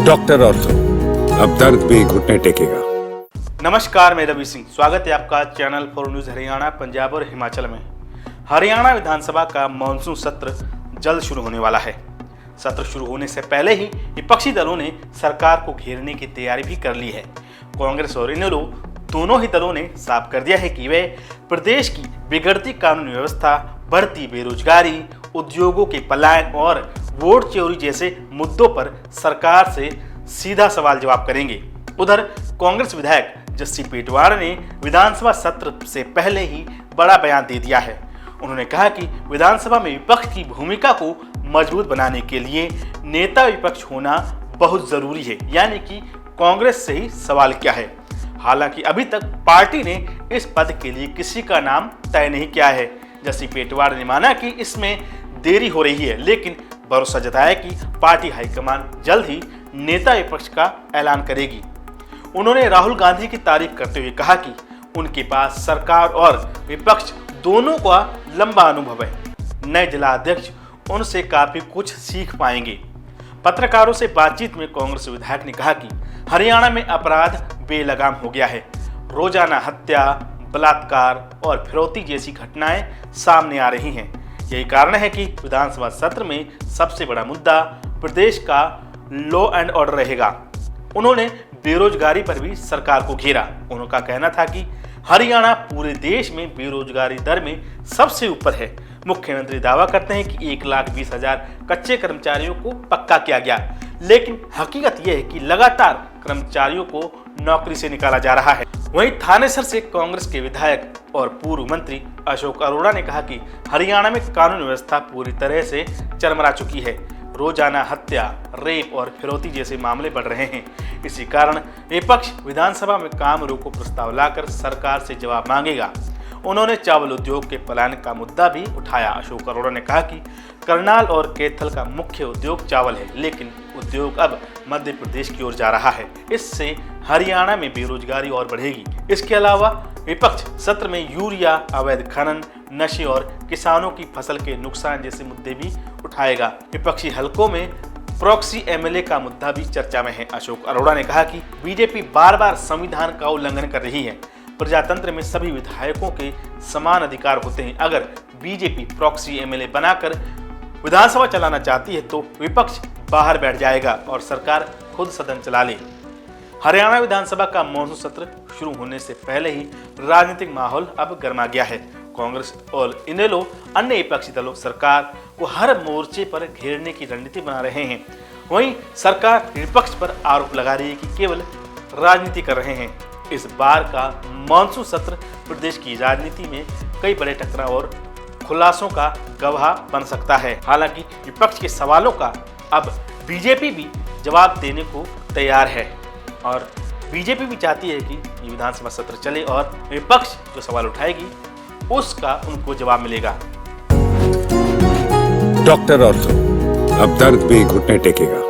Doctor ortho, अब दर्द भी घुटने टेकेगा। नमस्कार, मैं रवि सिंह। स्वागत है आपका चैनल 4 न्यूज हरियाणा, पंजाब और हिमाचल में। हरियाणा विधानसभा का मानसून सत्र जल्द शुरू होने वाला है। सत्र शुरू होने से पहले ही विपक्षी दलों ने सरकार को घेरने की तैयारी भी कर ली है। कांग्रेस और इनेलो दोनों ही दलों ने साफ कर दिया है कि वे प्रदेश की बिगड़ती कानून व्यवस्था, बढ़ती बेरोजगारी, उद्योगों के पलायन और वोट चोरी जैसे मुद्दों पर सरकार से सीधा सवाल जवाब करेंगे। उधर कांग्रेस विधायक जस्सी पेटवार ने विधानसभा सत्र से पहले ही बड़ा बयान दे दिया है। उन्होंने कहा कि विधानसभा में विपक्ष की भूमिका को मजबूत बनाने के लिए नेता विपक्ष होना बहुत जरूरी है, यानी कि कांग्रेस से ही सवाल क्या है। हालांकि अभी तक पार्टी ने इस पद के लिए किसी का नाम तय नहीं किया है। जस्सी पेटवार ने माना कि इसमें देरी हो रही है, लेकिन भरोसा जताया कि पार्टी हाईकमान जल्द ही नेता विपक्ष का ऐलान करेगी। उन्होंने राहुल गांधी की तारीफ करते हुए कहा कि उनके पास सरकार और विपक्ष दोनों का लंबा अनुभव है। नए जिला अध्यक्ष उनसे काफी कुछ सीख पाएंगे। पत्रकारों से बातचीत में कांग्रेस विधायक ने कहा कि हरियाणा में अपराध बेलगाम हो गया है। रोजाना हत्या, बलात्कार और फिरौती जैसी घटनाएं सामने आ रही हैं। यही कारण है कि विधानसभा सत्र में सबसे बड़ा मुद्दा प्रदेश का लॉ एंड ऑर्डर रहेगा। उन्होंने बेरोजगारी पर भी सरकार को घेरा। उनका कहना था कि हरियाणा पूरे देश में बेरोजगारी दर में सबसे ऊपर है। मुख्यमंत्री दावा करते हैं कि 1,20,000 कच्चे कर्मचारियों को पक्का किया गया, लेकिन हकीकत यह है कि लगातार कर्मचारियों को नौकरी से निकाला जा रहा है। वहीं थानेसर से कांग्रेस के विधायक और पूर्व मंत्री अशोक अरोड़ा ने कहा कि हरियाणा में कानून व्यवस्था पूरी तरह से चरमरा चुकी है। रोजाना हत्या, रेप और फिरौती जैसे मामले बढ़ रहे हैं। इसी कारण विपक्ष विधानसभा में काम रोको प्रस्ताव लाकर सरकार से जवाब मांगेगा। उन्होंने चावल उद्योग के पलायन का मुद्दा भी उठाया। अशोक अरोड़ा ने कहा कि करनाल और कैथल का मुख्य उद्योग चावल है, लेकिन उद्योग अब मध्य प्रदेश की ओर जा रहा है। इससे हरियाणा में बेरोजगारी और बढ़ेगी। इसके अलावा विपक्ष सत्र में यूरिया, अवैध खनन, नशे और किसानों की फसल के नुकसान जैसे मुद्दे भी उठाएगा। विपक्षी हलकों में प्रॉक्सी एमएलए का मुद्दा भी चर्चा में है। अशोक अरोड़ा ने कहा कि बीजेपी बार बार संविधान का उल्लंघन कर रही है। प्रजातंत्र में सभी विधायकों के समान अधिकार होते हैं। अगर बीजेपी प्रॉक्सी एमएलए बनाकर विधानसभा चलाना चाहती है तो विपक्ष बाहर बैठ जाएगा और सरकार खुद सदन चला ले। हरियाणा विधानसभा का मानसून सत्र शुरू होने से पहले ही राजनीतिक माहौल अब गर्मा गया है। कांग्रेस और इनेलो अन्य विपक्षी दलों सरकार को हर मोर्चे पर घेरने की रणनीति बना रहे हैं। वहीं सरकार विपक्ष पर आरोप लगा रही है कि केवल राजनीति कर रहे हैं। इस बार का मानसून सत्र प्रदेश की राजनीति में कई बड़े टकराव और खुलासों का गवाह बन सकता है। हालांकि विपक्ष के सवालों का अब बीजेपी भी जवाब देने को तैयार है और बीजेपी भी चाहती है कि ये विधानसभा सत्र चले और विपक्ष जो सवाल उठाएगी उसका उनको जवाब मिलेगा। डॉक्टर ऑर्थो, अब दर्द भी घुटने टेकेगा।